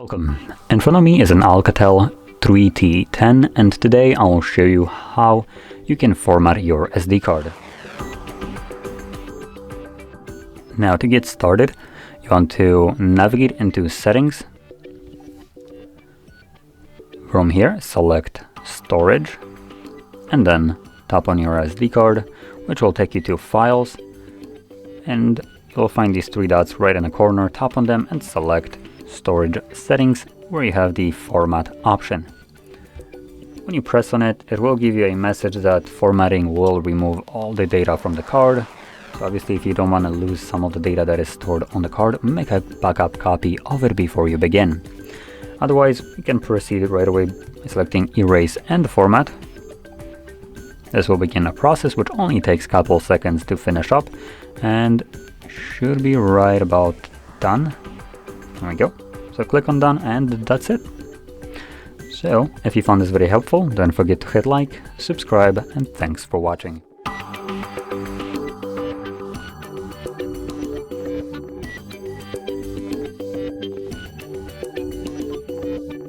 Welcome. In front of me is an Alcatel 3T10 and today I'll show you how you can format your SD card. Now to get started, you want to navigate into Settings. From here, select Storage and then tap on your SD card, which will take you to Files, and you'll find these three dots right in the corner. Tap on them and select Storage Settings, where you have the Format option. When you press on it, it will give you a message that formatting will remove all the data from the card. So obviously, if you don't want to lose some of the data that is stored on the card, make a backup copy of it before you begin. Otherwise, you can proceed right away by selecting Erase and Format. This will begin a process which only takes a couple seconds to finish up and should be right about done. There we go. So click on done and that's it. So if you found this video helpful, don't forget to hit like, subscribe, and thanks for watching.